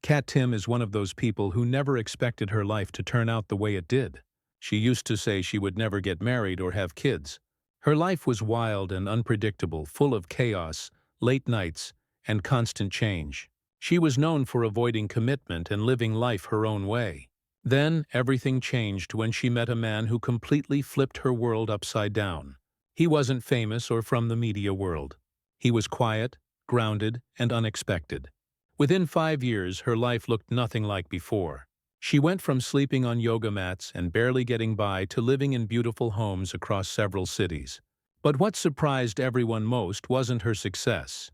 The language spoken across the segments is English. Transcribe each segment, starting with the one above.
Kat Timpf is one of those people who never expected her life to turn out the way it did. She used to say she would never get married or have kids. Her life was wild and unpredictable, full of chaos, late nights, and constant change. She was known for avoiding commitment and living life her own way. Then, everything changed when she met a man who completely flipped her world upside down. He wasn't famous or from the media world. He was quiet, grounded, and unexpected. Within 5 years, her life looked nothing like before. She went from sleeping on yoga mats and barely getting by to living in beautiful homes across several cities. But what surprised everyone most wasn't her success.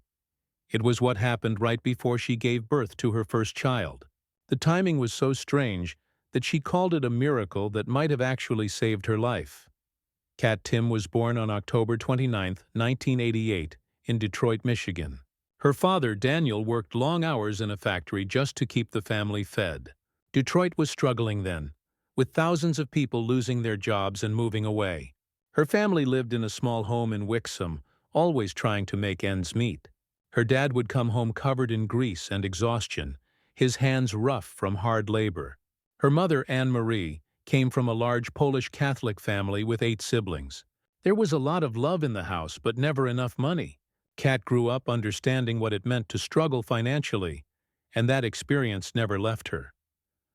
It was what happened right before she gave birth to her first child. The timing was so strange that she called it a miracle that might have actually saved her life. Kat Timpf was born on October 29, 1988, in Detroit, Michigan. Her father, Daniel, worked long hours in a factory just to keep the family fed. Detroit was struggling then, with thousands of people losing their jobs and moving away. Her family lived in a small home in Wixom, always trying to make ends meet. Her dad would come home covered in grease and exhaustion, his hands rough from hard labor. Her mother, Anne-Marie, came from a large Polish Catholic family with 8 siblings. There was a lot of love in the house, but never enough money. Kat grew up understanding what it meant to struggle financially, and that experience never left her.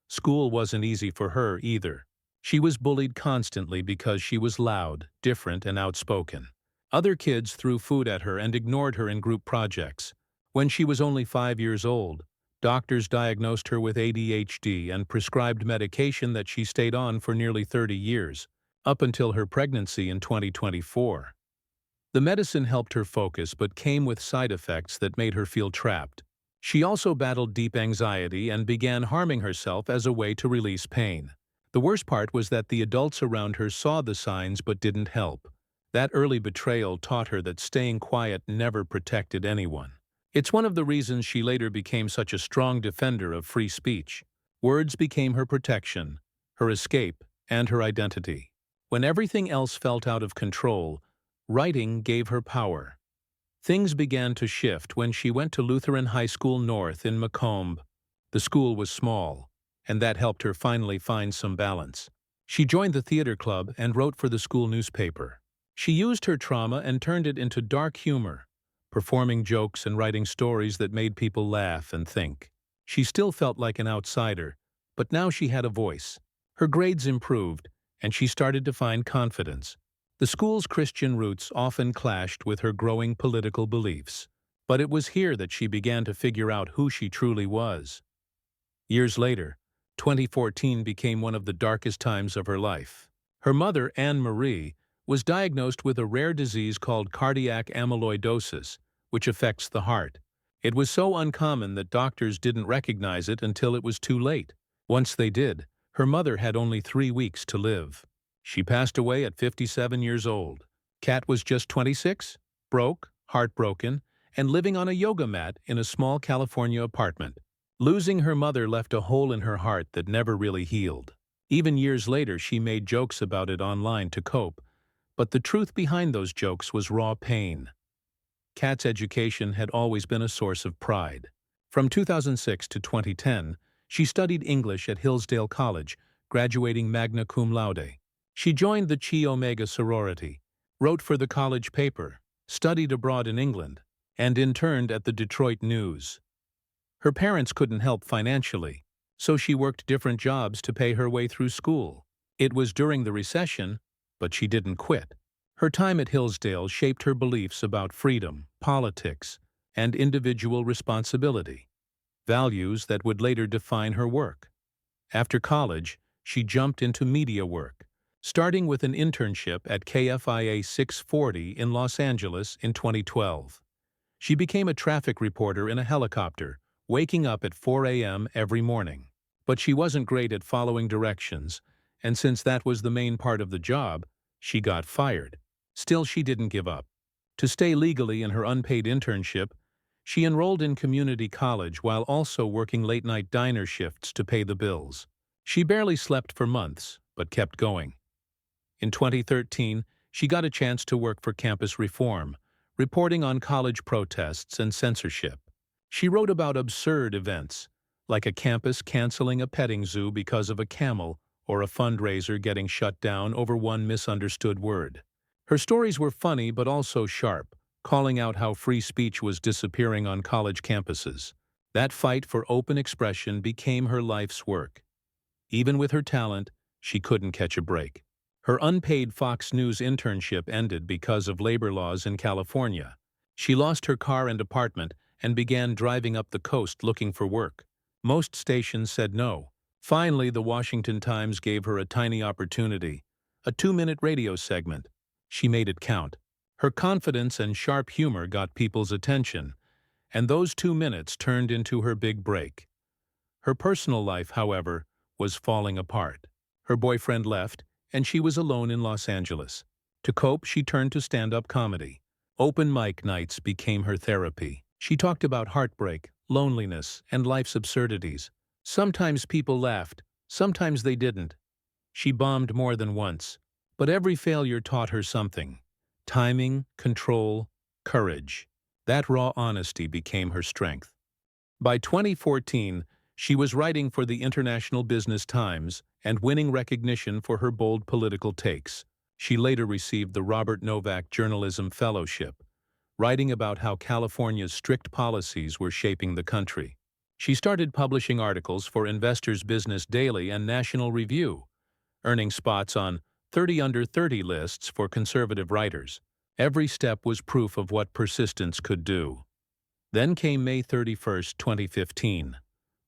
School wasn't easy for her either. She was bullied constantly because she was loud, different, and outspoken. Other kids threw food at her and ignored her in group projects. When she was only 5 years old, doctors diagnosed her with ADHD and prescribed medication that she stayed on for nearly 30 years, up until her pregnancy in 2024. The medicine helped her focus but came with side effects that made her feel trapped. She also battled deep anxiety and began harming herself as a way to release pain. The worst part was that the adults around her saw the signs but didn't help. That early betrayal taught her that staying quiet never protected anyone. It's one of the reasons she later became such a strong defender of free speech. Words became her protection, her escape, and her identity. When everything else felt out of control, writing gave her power. Things began to shift when she went to Lutheran High School North in Macomb. The school was small, and that helped her finally find some balance. She joined the theater club and wrote for the school newspaper. She used her trauma and turned it into dark humor, performing jokes and writing stories that made people laugh and think. She still felt like an outsider, but now she had a voice. Her grades improved, and she started to find confidence. The school's Christian roots often clashed with her growing political beliefs, but it was here that she began to figure out who she truly was. Years later, 2014 became one of the darkest times of her life. Her mother, Anne-Marie, was diagnosed with a rare disease called cardiac amyloidosis, which affects the heart. It was so uncommon that doctors didn't recognize it until it was too late. Once they did, her mother had only 3 weeks to live. She passed away at 57 years old. Kat was just 26, broke, heartbroken, and living on a yoga mat in a small California apartment. Losing her mother left a hole in her heart that never really healed. Even years later, she made jokes about it online to cope, but the truth behind those jokes was raw pain. Kat's education had always been a source of pride. From 2006 to 2010, she studied English at Hillsdale College, graduating magna cum laude. She joined the Chi Omega sorority, wrote for the college paper, studied abroad in England, and interned at the Detroit News. Her parents couldn't help financially, so she worked different jobs to pay her way through school. It was during the recession, but she didn't quit. Her time at Hillsdale shaped her beliefs about freedom, politics, and individual responsibility, values that would later define her work. After college, she jumped into media work, starting with an internship at KFIA 640 in Los Angeles in 2012. She became a traffic reporter in a helicopter, waking up at 4 a.m. every morning. But she wasn't great at following directions, and since that was the main part of the job, she got fired. Still, she didn't give up. To stay legally in her unpaid internship, she enrolled in community college while also working late-night diner shifts to pay the bills. She barely slept for months, but kept going. In 2013, she got a chance to work for Campus Reform, reporting on college protests and censorship. She wrote about absurd events, like a campus canceling a petting zoo because of a camel or a fundraiser getting shut down over one misunderstood word. Her stories were funny but also sharp, calling out how free speech was disappearing on college campuses. That fight for open expression became her life's work. Even with her talent, she couldn't catch a break. Her unpaid Fox News internship ended because of labor laws in California. She lost her car and apartment and began driving up the coast looking for work. Most stations said no. Finally, the Washington Times gave her a tiny opportunity, a 2-minute radio segment. She made it count. Her confidence and sharp humor got people's attention, and those 2 minutes turned into her big break. Her personal life, however, was falling apart. Her boyfriend left, and she was alone in Los Angeles. To cope, she turned to stand-up comedy. Open mic nights became her therapy. She talked about heartbreak, loneliness, and life's absurdities. Sometimes people laughed, sometimes they didn't. She bombed more than once, but every failure taught her something. Timing, control, courage. That raw honesty became her strength. By 2014, she was writing for the International Business Times and winning recognition for her bold political takes. She later received the Robert Novak Journalism Fellowship, writing about how California's strict policies were shaping the country. She started publishing articles for Investors Business Daily and National Review, earning spots on 30 Under 30 lists for conservative writers. Every step was proof of what persistence could do. Then came May 31, 2015,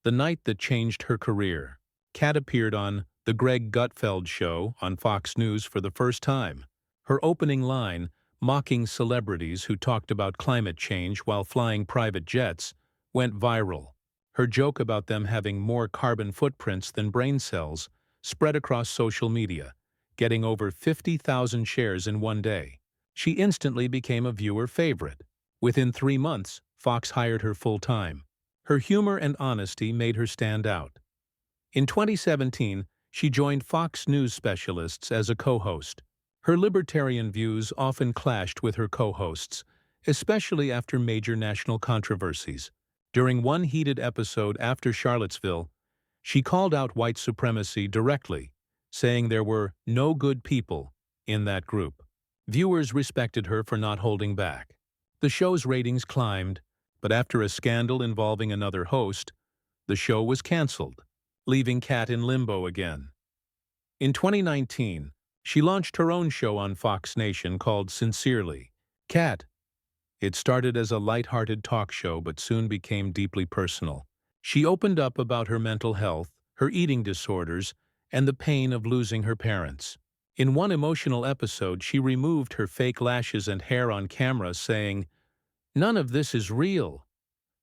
the night that changed her career. Kat appeared on The Greg Gutfeld Show on Fox News for the first time. Her opening line, mocking celebrities who talked about climate change while flying private jets, went viral. Her joke about them having more carbon footprints than brain cells spread across social media, getting over 50,000 shares in one day. She instantly became a viewer favorite. Within 3 months, Fox hired her full-time. Her humor and honesty made her stand out. In 2017, she joined Fox News specialists as a co-host. Her libertarian views often clashed with her co-hosts, especially after major national controversies. During one heated episode after Charlottesville, she called out white supremacy directly, saying there were no good people in that group. Viewers respected her for not holding back. The show's ratings climbed, but after a scandal involving another host, the show was canceled, leaving Kat in limbo again. In 2019, she launched her own show on Fox Nation called Sincerely. Kat. It started as a light-hearted talk show but soon became deeply personal. She opened up about her mental health, her eating disorders, and the pain of losing her parents. In one emotional episode, she removed her fake lashes and hair on camera, saying, "None of this is real."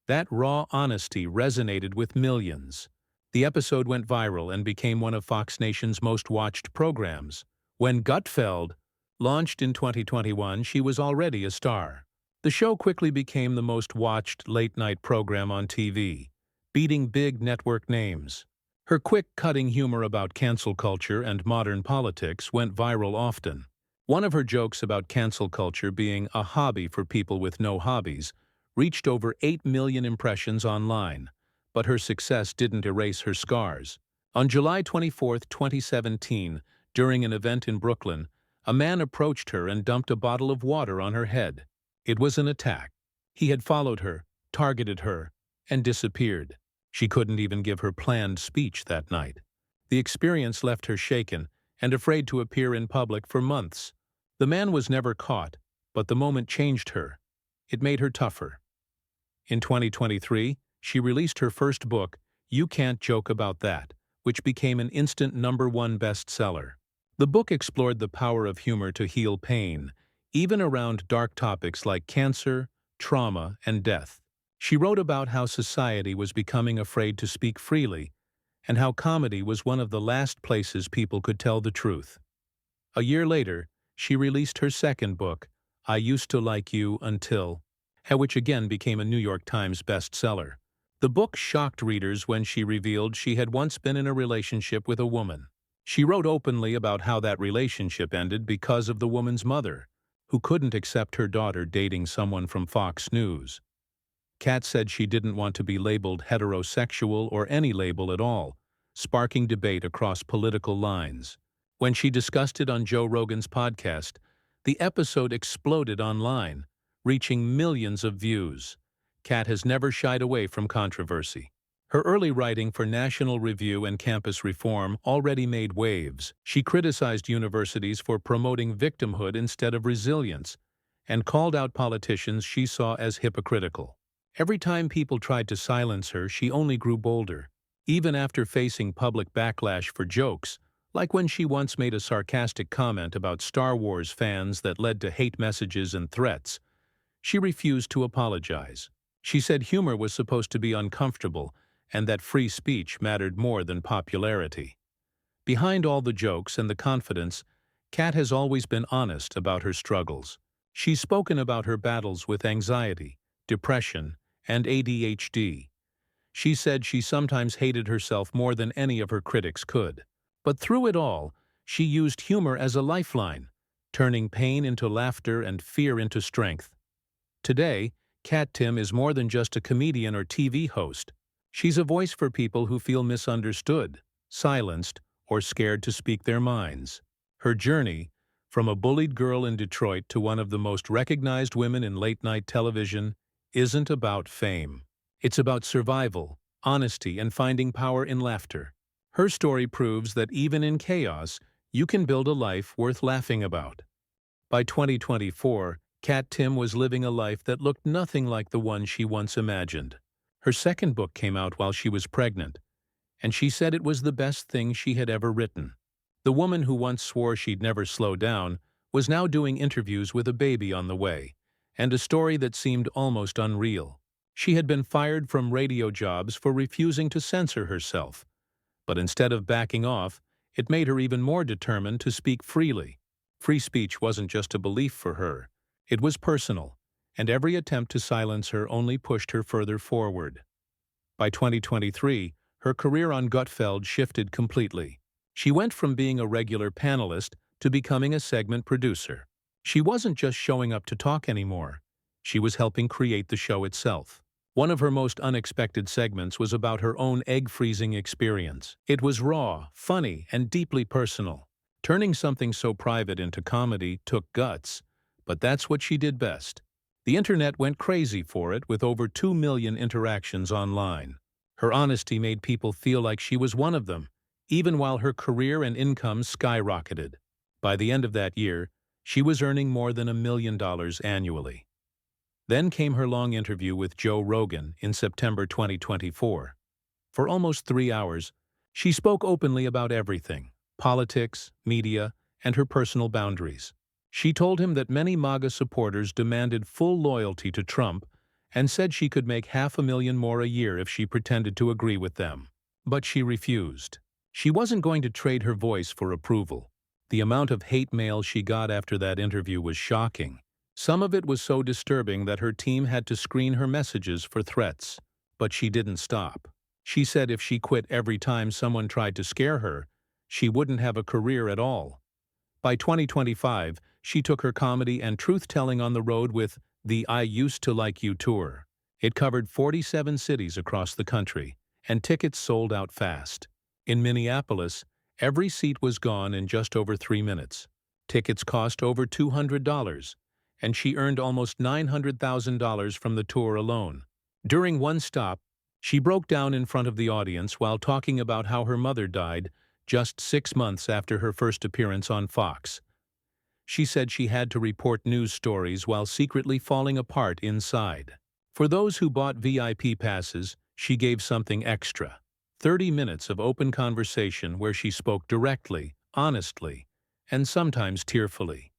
That raw honesty resonated with millions. The episode went viral and became one of Fox Nation's most watched programs. When Gutfeld launched in 2021, she was already a star. The show quickly became the most watched late-night program on TV, beating big network names. Her quick, cutting humor about cancel culture and modern politics went viral often. One of her jokes about cancel culture being a hobby for people with no hobbies reached over 8 million impressions online, but her success didn't erase her scars. On July 24, 2017, during an event in Brooklyn, a man approached her and dumped a bottle of water on her head. It was an attack. He had followed her, targeted her, and disappeared. She couldn't even give her planned speech that night. The experience left her shaken and afraid to appear in public for months. The man was never caught, but the moment changed her. It made her tougher. In 2023, she released her first book, You Can't Joke About That, which became an instant #1 bestseller. The book explored the power of humor to heal pain, even around dark topics like cancer, trauma, and death. She wrote about how society was becoming afraid to speak freely, and how comedy was one of the last places people could tell the truth. A year later, she released her second book, I Used to Like You Until, which again became a New York Times bestseller. The book shocked readers when she revealed she had once been in a relationship with a woman. She wrote openly about how that relationship ended because of the woman's mother, who couldn't accept her daughter dating someone from Fox News. Kat said she didn't want to be labeled heterosexual or any label at all, sparking debate across political lines. When she discussed it on Joe Rogan's podcast, the episode exploded online, reaching millions of views. Kat has never shied away from controversy. Her early writing for National Review and Campus Reform already made waves. She criticized universities for promoting victimhood instead of resilience, and called out politicians she saw as hypocritical. Every time people tried to silence her, she only grew bolder. Even after facing public backlash for jokes, like when she once made a sarcastic comment about Star Wars fans that led to hate messages and threats, she refused to apologize. She said humor was supposed to be uncomfortable and that free speech mattered more than popularity. Behind all the jokes and the confidence, Kat has always been honest about her struggles. She's spoken about her battles with anxiety, depression, and ADHD. She said she sometimes hated herself more than any of her critics could. But through it all, she used humor as a lifeline, turning pain into laughter and fear into strength. Today, Kat Timpf is more than just a comedian or TV host. She's a voice for people who feel misunderstood, silenced, or scared to speak their minds. Her journey, from a bullied girl in Detroit to one of the most recognized women in late-night television, isn't about fame. It's about survival, honesty, and finding power in laughter. Her story proves that even in chaos, you can build a life worth laughing about. By 2024, Kat Timpf was living a life that looked nothing like the one she once imagined. Her second book came out while she was pregnant, and she said it was the best thing she had ever written. The woman who once swore she'd never slow down was now doing interviews with a baby on the way, and a story that seemed almost unreal. She had been fired from radio jobs for refusing to censor herself, but instead of backing off, it made her even more determined to speak freely. Free speech wasn't just a belief for her. It was personal, and every attempt to silence her only pushed her further forward. By 2023, her career on Gutfeld shifted completely. She went from being a regular panelist to becoming a segment producer. She wasn't just showing up to talk anymore. She was helping create the show itself. One of her most unexpected segments was about her own egg freezing experience. It was raw, funny, and deeply personal. Turning something so private into comedy took guts, but that's what she did best. The internet went crazy for it, with over 2 million interactions online. Her honesty made people feel like she was one of them, even while her career and income skyrocketed. By the end of that year, she was earning more than $1 million annually. Then came her long interview with Joe Rogan in September 2024. For almost 3 hours, she spoke openly about everything: politics, media, and her personal boundaries. She told him that many MAGA supporters demanded full loyalty to Trump and said she could make $500,000 more a year if she pretended to agree with them. But she refused. She wasn't going to trade her voice for approval. The amount of hate mail she got after that interview was shocking. Some of it was so disturbing that her team had to screen her messages for threats. But she didn't stop. She said if she quit every time someone tried to scare her, she wouldn't have a career at all. By 2025, she took her comedy and truth-telling on the road with the I Used to Like You tour. It covered 47 cities across the country, and tickets sold out fast. In Minneapolis, every seat was gone in just over 3 minutes. Tickets cost over $200, and she earned almost $900,000 from the tour alone. During one stop, she broke down in front of the audience while talking about how her mother died just 6 months after her first appearance on Fox. She said she had to report news stories while secretly falling apart inside. For those who bought VIP passes, she gave something extra: 30 minutes of open conversation where she spoke directly, honestly, and sometimes tearfully.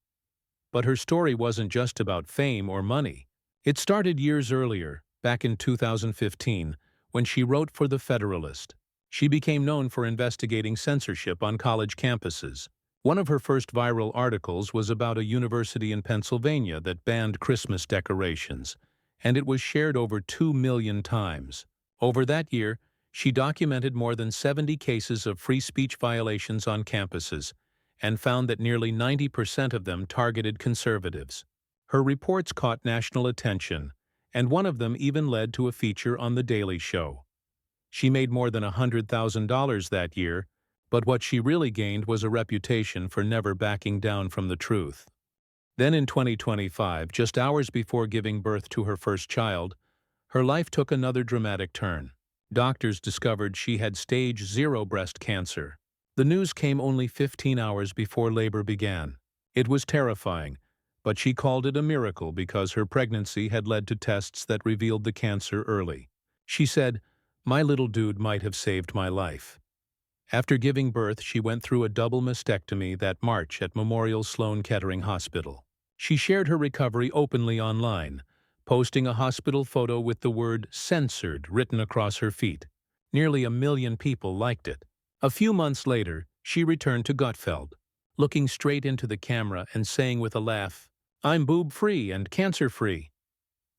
But her story wasn't just about fame or money. It started years earlier, back in 2015, when she wrote for The Federalist. She became known for investigating censorship on college campuses. One of her first viral articles was about a university in Pennsylvania that banned Christmas decorations, and it was shared over 2 million times. Over that year, she documented more than 70 cases of free speech violations on campuses and found that nearly 90% of them targeted conservatives. Her reports caught national attention, and one of them even led to a feature on The Daily Show. She made more than $100,000 that year, but what she really gained was a reputation for never backing down from the truth. Then in 2025, just hours before giving birth to her first child, her life took another dramatic turn. Doctors discovered she had stage 0 breast cancer. The news came only 15 hours before labor began. It was terrifying, but she called it a miracle because her pregnancy had led to tests that revealed the cancer early. She said, "My little dude might have saved my life." After giving birth, she went through a double mastectomy that March at Memorial Sloan Kettering Hospital. She shared her recovery openly online, posting a hospital photo with the word "censored" written across her feet. Nearly 1 million people liked it. A few months later, she returned to Gutfeld, looking straight into the camera and saying with a laugh, "I'm boob-free and cancer-free."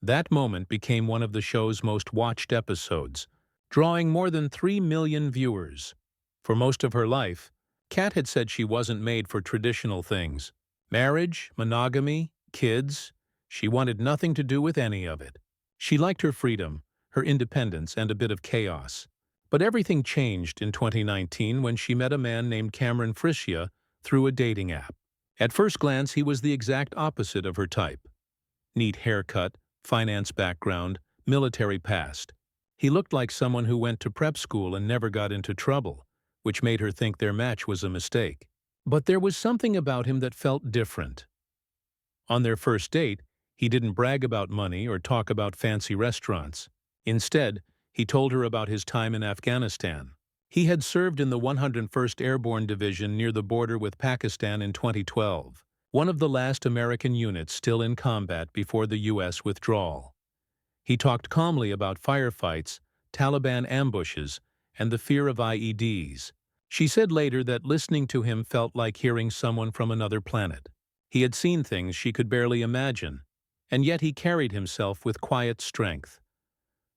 That moment became one of the show's most watched episodes, drawing more than 3 million viewers. For most of her life, Kat had said she wasn't made for traditional things. Marriage, monogamy, kids. She wanted nothing to do with any of it. She liked her freedom, her independence, and a bit of chaos. But everything changed in 2019 when she met a man named Cameron Friscia through a dating app. At first glance, he was the exact opposite of her type. Neat haircut, finance background, military past. He looked like someone who went to prep school and never got into trouble, which made her think their match was a mistake. But there was something about him that felt different. On their first date, he didn't brag about money or talk about fancy restaurants. Instead, he told her about his time in Afghanistan. He had served in the 101st Airborne Division near the border with Pakistan in 2012, one of the last American units still in combat before the U.S. withdrawal. He talked calmly about firefights, Taliban ambushes, and the fear of IEDs. She said later that listening to him felt like hearing someone from another planet. He had seen things she could barely imagine, and yet he carried himself with quiet strength.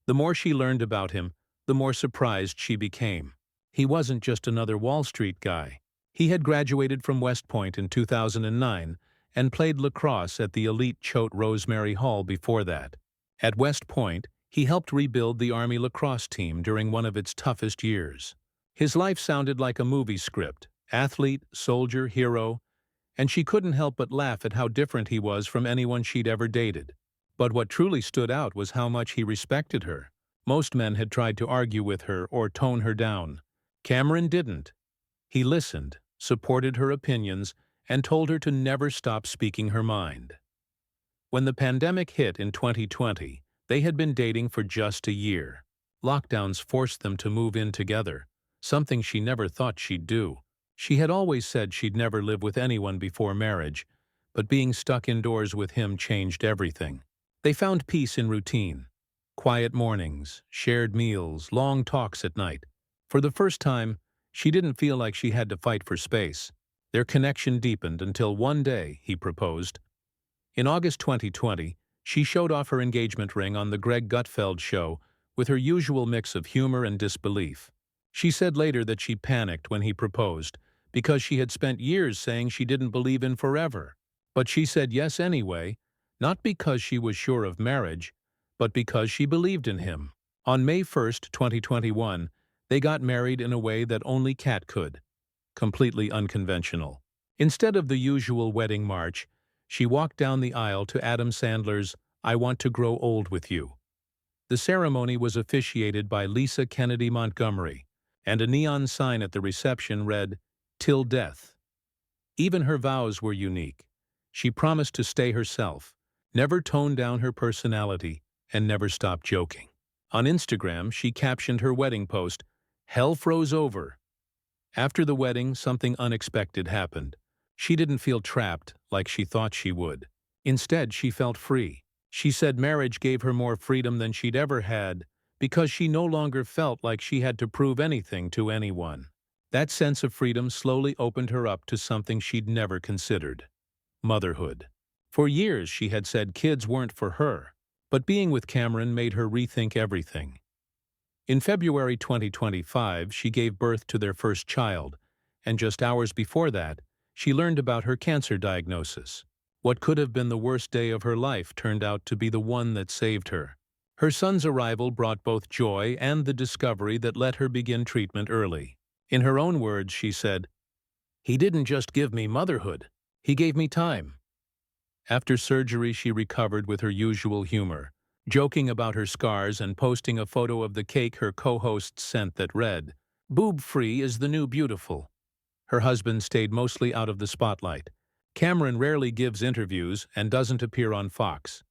The more she learned about him, the more surprised she became. He wasn't just another Wall Street guy. He had graduated from West Point in 2009 and played lacrosse at the elite Choate Rosemary Hall before that. At West Point, he helped rebuild the Army lacrosse team during one of its toughest years. His life sounded like a movie script: athlete, soldier, hero, and she couldn't help but laugh at how different he was from anyone she'd ever dated. But what truly stood out was how much he respected her. Most men had tried to argue with her or tone her down. Cameron didn't. He listened, supported her opinions, and told her to never stop speaking her mind. When the pandemic hit in 2020, they had been dating for just a year. Lockdowns forced them to move in together, something she never thought she'd do. She had always said she'd never live with anyone before marriage, but being stuck indoors with him changed everything. They found peace in routine. Quiet mornings, shared meals, long talks at night. For the first time, she didn't feel like she had to fight for space. Their connection deepened until one day he proposed. In August 2020, she showed off her engagement ring on the Greg Gutfeld show with her usual mix of humor and disbelief. She said later that she panicked when he proposed because she had spent years saying she didn't believe in forever. But she said yes anyway, not because she was sure of marriage, but because she believed in him. On May 1st, 2021, they got married in a way that only Kat could. Completely unconventional. Instead of the usual wedding march, she walked down the aisle to Adam Sandler's "I Want to Grow Old with You." The ceremony was officiated by Lisa Kennedy Montgomery, and a neon sign at the reception read, "Till Death." Even her vows were unique. She promised to stay herself, never tone down her personality, and never stop joking. On Instagram, she captioned her wedding post, "Hell froze over." After the wedding, something unexpected happened. She didn't feel trapped like she thought she would. Instead, she felt free. She said marriage gave her more freedom than she'd ever had because she no longer felt like she had to prove anything to anyone. That sense of freedom slowly opened her up to something she'd never considered: motherhood. For years, she had said kids weren't for her, but being with Cameron made her rethink everything. In February 2025, she gave birth to their first child, and just hours before that, she learned about her cancer diagnosis. What could have been the worst day of her life turned out to be the one that saved her. Her son's arrival brought both joy and the discovery that let her begin treatment early. In her own words, she said, "He didn't just give me motherhood, he gave me time." After surgery, she recovered with her usual humor, joking about her scars and posting a photo of the cake her co-hosts sent that read, "Boob-free is the new beautiful." Her husband stayed mostly out of the spotlight. Cameron rarely gives interviews and doesn't appear on Fox.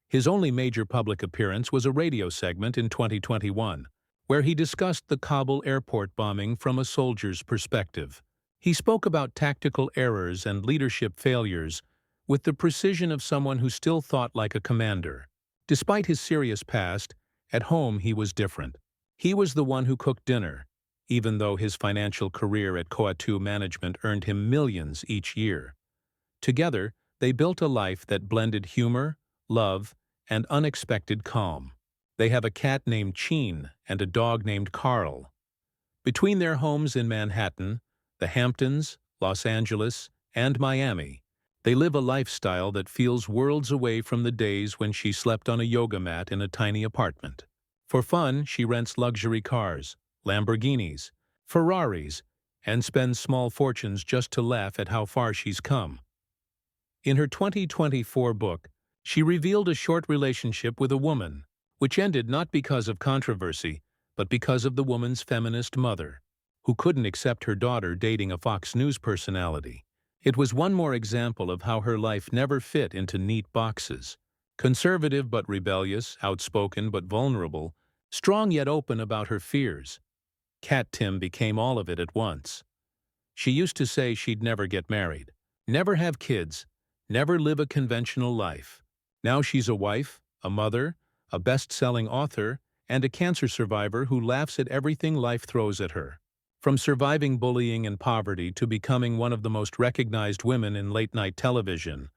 His only major public appearance was a radio segment in 2021, where he discussed the Kabul airport bombing from a soldier's perspective. He spoke about tactical errors and leadership failures with the precision of someone who still thought like a commander. Despite his serious past, at home he was different. He was the one who cooked dinner, even though his financial career at Coatue Management earned him millions each year. Together, they built a life that blended humor, love, and unexpected calm. They have a cat named Cheen and a dog named Carl. Between their homes in Manhattan, the Hamptons, Los Angeles, and Miami, they live a lifestyle that feels worlds away from the days when she slept on a yoga mat in a tiny apartment. For fun, she rents luxury cars, Lamborghinis, Ferraris, and spends small fortunes just to laugh at how far she's come. In her 2024 book, she revealed a short relationship with a woman, which ended not because of controversy, but because of the woman's feminist mother, who couldn't accept her daughter dating a Fox News personality. It was one more example of how her life never fit into neat boxes. Conservative but rebellious, outspoken but vulnerable, strong yet open about her fears. Kat Timpf became all of it at once. She used to say she'd never get married, never have kids, never live a conventional life. Now she's a wife, a mother, a best-selling author, and a cancer survivor who laughs at everything life throws at her. From surviving bullying and poverty to becoming one of the most recognized women in late-night television,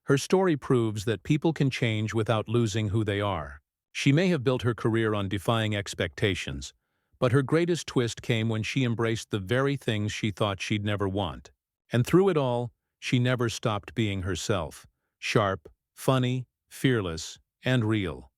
her story proves that people can change without losing who they are. She may have built her career on defying expectations, but her greatest twist came when she embraced the very things she thought she'd never want. And through it all, she never stopped being herself, sharp, funny, fearless, and real.